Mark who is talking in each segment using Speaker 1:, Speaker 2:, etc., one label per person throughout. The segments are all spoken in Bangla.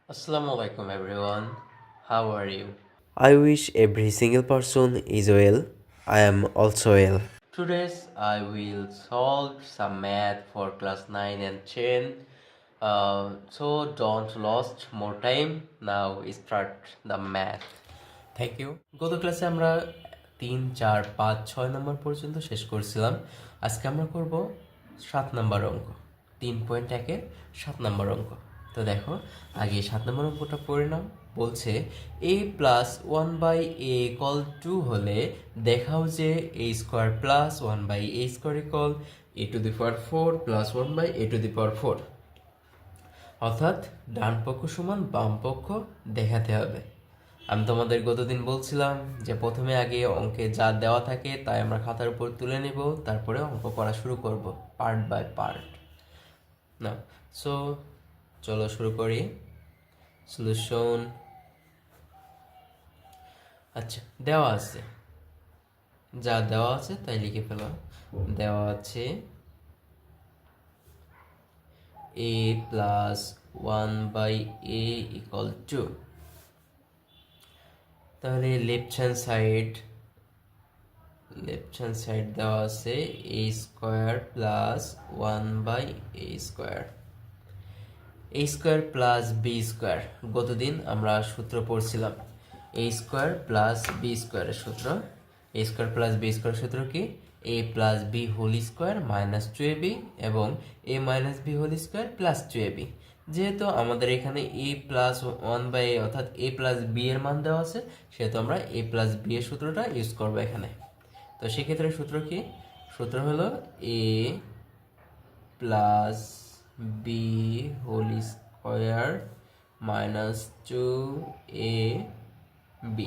Speaker 1: Assalamu alaikum everyone. How are you?
Speaker 2: I wish every single person is well. I am also well.
Speaker 1: Today I will solve some math for class 9 and 10. So don't lost more time. Now start the math. Thank you. গত ক্লাসে আমরা 3, 4, 5, 6 নম্বর পর্যন্ত শেষ করছিলাম। আজকে আমরা করব 7 নম্বর অঙ্ক, 3.1-এর 7 নম্বর অঙ্ক। তো দেখো, আগে 7 নম্বর অঙ্কটা পড়ে নাও। বলছে a+1/a=2 হলে দেখাও যে a² + 1/a² a⁴ + 1/a⁴ অর্থাৎ ডান পক্ষ সমান বাম পক্ষ দেখাতে হবে। আমি তোমাদের গতদিন বলছিলাম যে প্রথমে আগে অঙ্কে যা দেওয়া থাকে তাই আমরা খাতার উপর তুলে নেব, তারপরে অঙ্ক করা শুরু করব পার্ট বাই পার্ট। না, সো চলো শুরু করি। সলিউশন। আচ্ছা, দেওয়া আছে, যা দেওয়া আছে তাই লিখে ফেলো। দেওয়া আছে a+1/a=2। তাহলে লেফট হ্যান্ড সাইড দেওয়া আছে a² + 1/a²। a² + b²। গতদিন আমরা সূত্র পড়ছিলাম a² + b² এর সূত্র। a² + b² সূত্র কি? a+b² - 2ab এবং a-b² + 2ab। যেহেতু আমাদের এখানে a+1/a অর্থাৎ a+b এর মান দেওয়া আছে, সেহেতু আমরা a+b এর সূত্রটা ইউজ করবো এখানে। তো সেক্ষেত্রে সূত্র কি? সূত্র হলো a+b² - 2ab।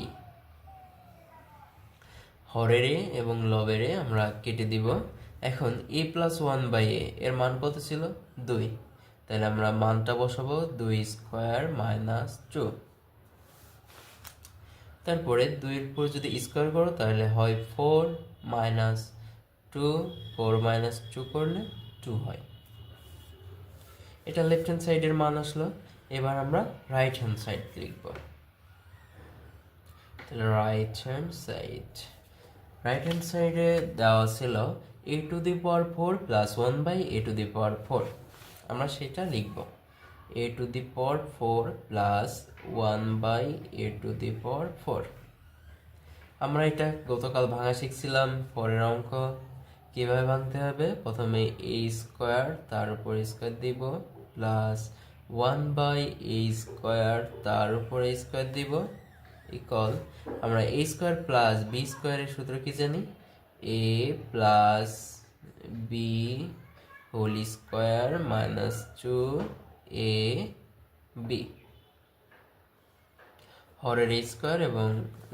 Speaker 1: হরের এ এবং লবের এ আমরা কেটে দিব। এখন a+1/a এর মান কত ছিল? 2। তাহলে আমরা মানটা বসাবো 2² - 2। তারপরে 2-এর উপর যদি স্কোয়ার করো তাহলে হয় 4 - 2, 4 - 2 করলে 2 হয়। এটা লেফট হ্যান্ড সাইডের মান আসলো। এবার আমরা রাইট হ্যান্ড সাইড লিখব। তাহলে রাইট হ্যান্ড সাইডে দেওয়া ছিল a⁴ + 1/a⁴। আমরা সেটা লিখব a⁴ + 1/a⁴। আমরা এটা গতকাল ভাঙা শিখছিলাম। পরের অঙ্ক কিভাবে ভাঙতে হবে? প্রথমে a² তার উপর স্কোয়ার দিব প্লাস 1/a² তার উপর স্কোয়ার দিব ইকুয়াল আমরা a² + b² এর সূত্র কি জানি? a+b² - 2ab। হরের a² এবং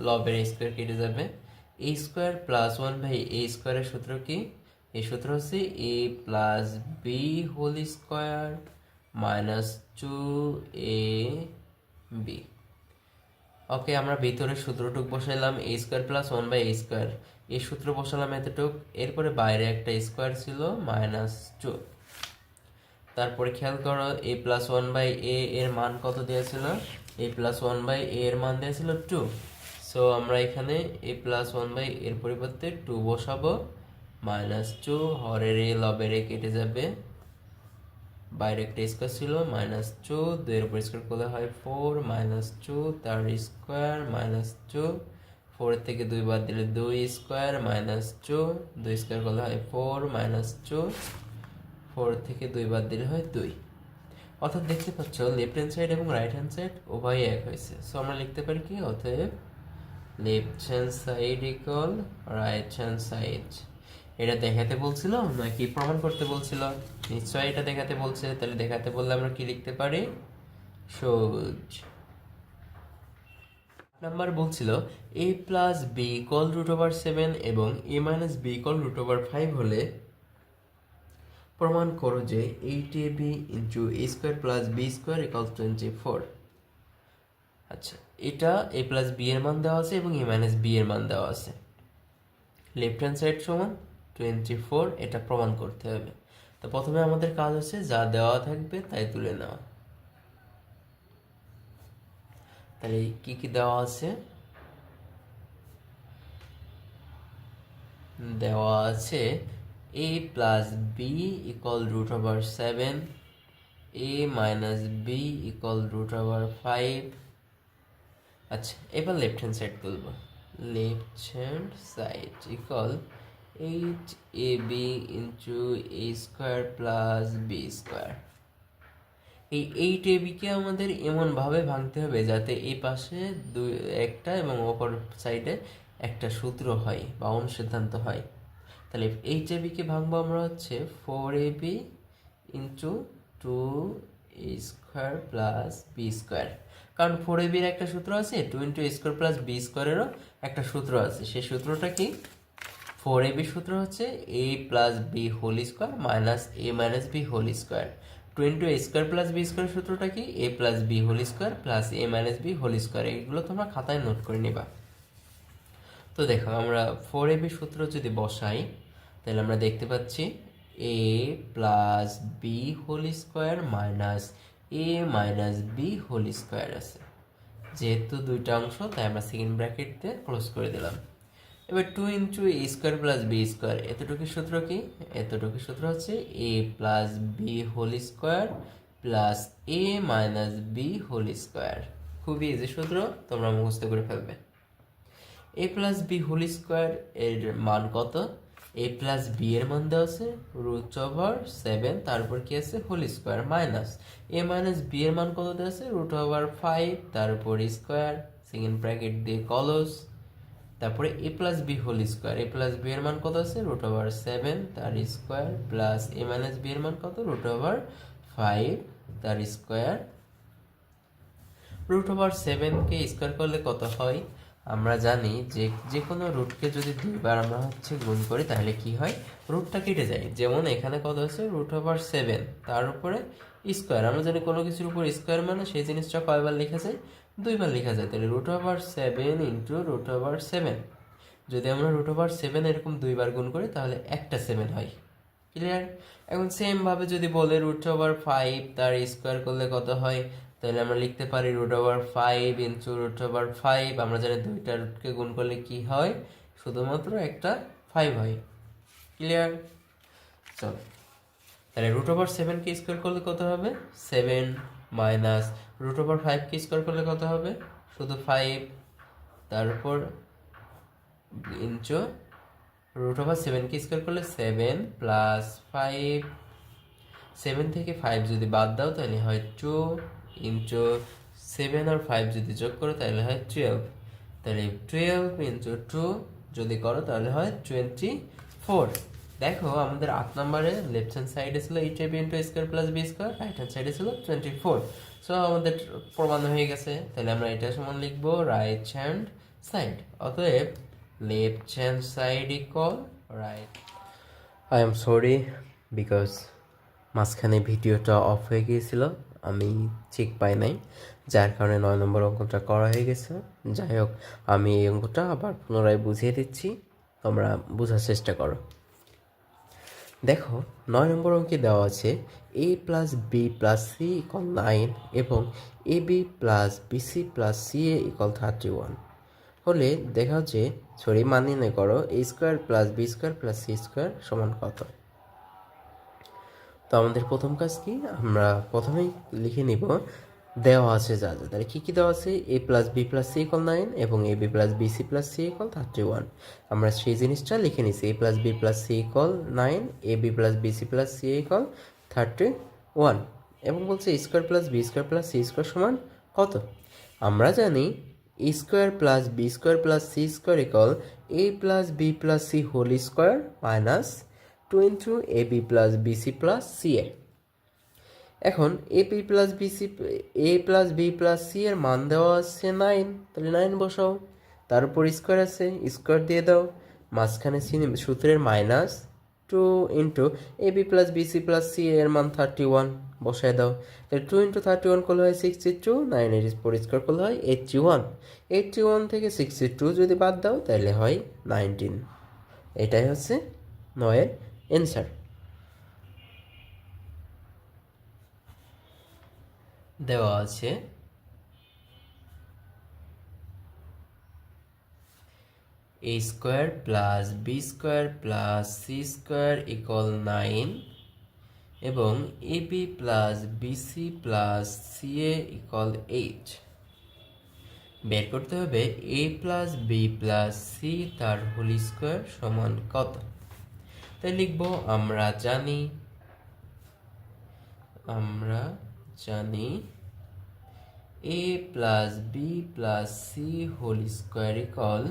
Speaker 1: লবের a² কেটে যাবে। a² + 1/a² এর সূত্র কি? এই সূত্র হচ্ছে a+b² - 2ab। ওকে, আমরা ভিতরের সূত্রটুক বসাইলাম a² + 1/a²। এই সূত্র বসালাম এতটুক। এরপরে বাইরে একটা স্কোয়ার ছিল -2। তারপরে খেয়াল করো a+1/a এর মান কত দিয়েছিল? a+1/a এর মান দিয়েছিল 2। সো আমরা এখানে a+1/a এর পরিবর্তে 2 বসাবো। -2 হরের এ লবের এ কেটে যাবে। বাইরে একটা স্কোয়ার ছিল -2, 2 এর উপর স্কোয়ার করলে হয় 4 - 2 তার স্কোয়ার -2। 4 থেকে 2 বাদ দিলে 2² - 2, 2 স্কোয়ার করলে হয় 4 - 2। 4 থেকে 2 বাদ দিলে হয় 2। অর্থাৎ দেখতে পাচ্ছ লেফট হ্যান্ড সাইড এবং রাইট হ্যান্ড সাইড উভয়ই এক হয়েছে। সো আমরা লিখতে পারি কি? অতএব left hand side equal right hand side. এটা দেখাতে বলছিল নাকি প্রমাণ করতে বলছিল? নিশ্চয়ই এটা দেখাতে বলছে। তাহলে দেখাতে বললে আমরা কি লিখতে পারি? সহজ নাম্বার বলছিল a+b = √7 এবং a-b = √5 হলে প্রমাণ করো যে 8ab * a² + b² = 24। আচ্ছা, এটা a+b এর মান দেওয়া আছে এবং a-b এর মান দেওয়া আছে। লেফট হ্যান্ড সাইড সমান 24, এটা প্রমাণ করতে হবে। তো প্রথমে আমাদের কাজ হচ্ছে যা দেওয়া থাকবে তাই তুলে নেওয়া। তাহলে কি কি দেওয়া আছে? দেওয়া আছে a plus B equal root over 7, a minus B equal root over 5। আচ্ছা, এবার লেফট হ্যান্ড সাইড তুলব। Left hand side equal 8ab into a square plus B square. এই 8ab-কে আমাদের এমনভাবে ভাঙতে হবে যাতে এই পাশে একটা এবং অপর সাইডে একটা সূত্র হয় বা অনুসিদ্ধান্ত হয়। তাহলে 8ab-কে ভাঙবো আমরা হচ্ছে 4ab into 2a square plus B square. কারণ 4ab-র একটা সূত্র আছে, 2 into a square plus B স্কোয়ারেরও একটা সূত্র আছে। সেই সূত্রটা কি? 4ab সূত্র হচ্ছে a plus B whole square minus a minus B whole square. 2 into a square plus B square সূত্রটা কি? a plus B whole square plus a minus B whole square. এগুলো তোমরা খাতায় নোট করে নিবা। তো দেখো, আমরা 4ab সূত্র যদি বসাই তাহলে আমরা দেখতে পাচ্ছি a plus B whole square minus a minus B whole square আছে। যেহেতু দুইটা অংশ তাই আমরা সেকেন্ড ব্র্যাকেট দিয়ে ক্লোজ করে দিলাম। এবার 2 into A square plus B square, এতটুকু সূত্র কি? এতটুকু সূত্র হচ্ছে A plus B whole square plus A minus B whole square. খুবই ইজি সূত্র, তোমরা মুখস্থ করে ফেলবে। A plus B whole square এর মান কত? এ প্লাস বি এর মান দেওয়া আছে রুট ওভার 7, তারপর কি আছে? হোল স্কোয়ার মাইনাস এ মাইনাস বি এর মান কত দেওয়া আছে? রুট ওভার 5, তারপর স্কোয়ার, সেকেন্ড ব্র্যাকেট দিয়ে কলস, তারপরে এ প্লাস বি হোল স্কোয়ার। এ প্লাস বি এর মান কত আছে? রুট ওভার 7 তার square plus A minus B এর মান কত? রুট ওভার 5 তার স্কোয়ার। রুট ওভার 7কে স্কোয়ার করলে কত হয়? আমরা জানি যে কোনো রুটকে যদি দুইবার আমরা গুণ করি তাহলে কি হয়? রুটটা কেটে যায়। যেমন এখানে কত আছে? রুট ওভার 7 তার উপরে স্কোয়ার। আমরা জানি কোনো কিছুর উপর স্কোয়ার মানে সেই জিনিসটা কয়বার লেখা যায়? দুইবার লেখা যায়। তাহলে root over 7 into root over 7। যদি আমরা রুট ওভার 7 এরকম দুইবার গুণ করি তাহলে একটা 7 হয়। ক্লিয়ার? এখন সেম ভাবে যদি বলে রুট ওভার 5 তার স্কোয়ার করলে কত হয়, তাহলে আমরা লিখতে পারি root over 5 into root over 5। আমরা জানি দুইটা রুটকে গুণ করলে কি হয়? শুধুমাত্র একটা 5 হয়। ক্লিয়ার? চলো, তাহলে রুট ওভার 7কে স্কোয়ার করলে কত হবে? 7 মাইনাস রুট ওভার 5কে স্কোয়ার করলে কত হবে? শুধু 5, তারপর ইন্টু রুট ওভার 7কে স্কোয়ার করলে 7 প্লাস 5। 7 থেকে 5 যদি বাদ দাও তাহলে হয় 2 ইন্টু 7 আর 5 যদি যোগ করো তাহলে হয় 12। তাহলে 12 ইন্টু 2 যদি করো তাহলে হয় 24। দেখো, আমাদের 8 নম্বরে লেফট হ্যান্ড সাইডে ছিল 8ab into square plus B square, right hand সাইডে ছিল 24। সো আমাদের প্রমাণ হয়ে গেছে। তাহলে আমরা এটা সমান লিখবো রাইট হ্যান্ড সাইড। অতএব left hand side equal right.
Speaker 2: I am sorry because মাঝখানে ভিডিওটা অফ হয়ে গিয়েছিল, আমি ঠিক পাই নাই, যার কারণে 9 নম্বর অঙ্কটা করা হয়ে গেছে। যাই হোক, আমি এই অঙ্কটা আবার পুনরায় বুঝিয়ে দিচ্ছি, তোমরা বোঝার চেষ্টা করো। দেখো, 9 নম্বর অঙ্কে দেওয়া আছে a plus B plus C equal 9 এবং A B plus BC plus C A equal 31 হলে দেখা হচ্ছে, মান নির্ণয় করো A square plus B square plus C square সমান কত। তো আমাদের প্রথম কাজ কি? আমরা প্রথমেই লিখে নিব দেওয়া আছে যা যা। তাহলে কী কী দেওয়া আছে? A plus B plus C equal 9 এবং A B plus B C plus C equal 31। আমরা সেই জিনিসটা লিখে নিছি। A plus B plus C equal 9, A B plus B C plus C equal 31 এবং বলছে square plus B square plus C square সমান কত। আমরা জানি A square plus B square plus C square equal A plus B plus C whole square minus 2 into A B plus BC plus C A. এখন A plus B plus C এর মান দেওয়া আছে 9, তাহলে 9 বসাও, তার উপর স্কোয়ার আছে, স্কোয়ার দিয়ে দাও, মাঝখানে সূত্রের minus 2 into A B plus BC plus C এর মান 31 বসায় দাও। তাহলে 2 ইন্টু 31 করলে হয় 62, 9 এর উপর স্কোয়ার করলে হয় 81 থেকে 62 যদি বাদ দাও তাহলে হয় 19। এটাই হচ্ছে 9-এর অ্যান্সার।
Speaker 1: দেওয়া আছে A square plus B square plus C square equal 9 এবং A B plus BC plus C A equal 8। বের করতে হবে A plus B plus C তার হোল স্কোয়ার সমান কত। তাই লিখব আমরা জানি A plus B plus C whole square equal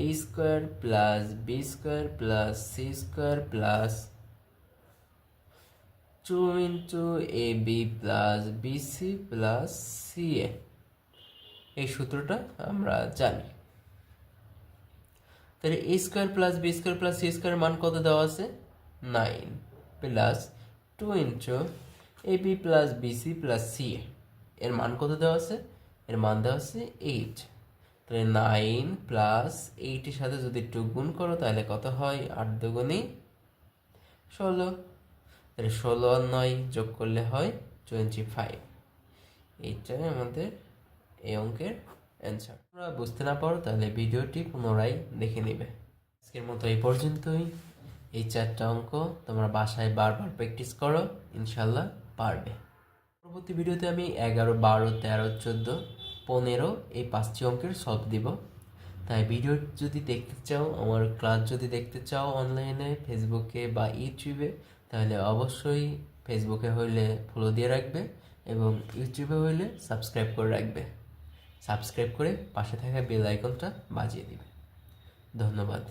Speaker 1: A square plus B square plus C square plus 2 into A B plus BC plus C A. এই সূত্রটা আমরা জানি। তাহলে A square plus B square plus C square মান কত দেওয়া আছে 9 plus 2 into A B plus BC plus C A এর মান কত দেওয়া আছে, এর মান দেওয়া আছে 8। তাহলে 9 প্লাস 8 এর সাথে যদি 2 গুণ করো তাহলে কত হয় 8 দুগুণে 16। তাহলে 16 আর 9 যোগ করলে হয় 25। এইটাই আমাদের এই অঙ্কের অ্যান্সার। তোমরা বুঝতে না পারো তাহলে ভিডিওটি পুনরায় দেখে নেবে। আজকের মতো এই পর্যন্তই। এই 4টা অঙ্ক তোমরা বাসায় বারবার প্র্যাকটিস করো, ইনশাল্লাহ পারবে। পরবর্তী ভিডিওতে আমি 11, 12, 13, 14, 15 এই 5টি অঙ্কের সলভ দিব। তাই ভিডিও যদি দেখতে চাও, আমার ক্লাস যদি দেখতে চাও অনলাইনে ফেসবুকে বা ইউটিউবে, তাহলে অবশ্যই ফেসবুকে হইলে ফলো দিয়ে রাখবে এবং ইউটিউবে হইলে সাবস্ক্রাইব করে রাখবে। সাবস্ক্রাইব করে পাশে থাকা বেল আইকনটা বাজিয়ে দিবে। ধন্যবাদ।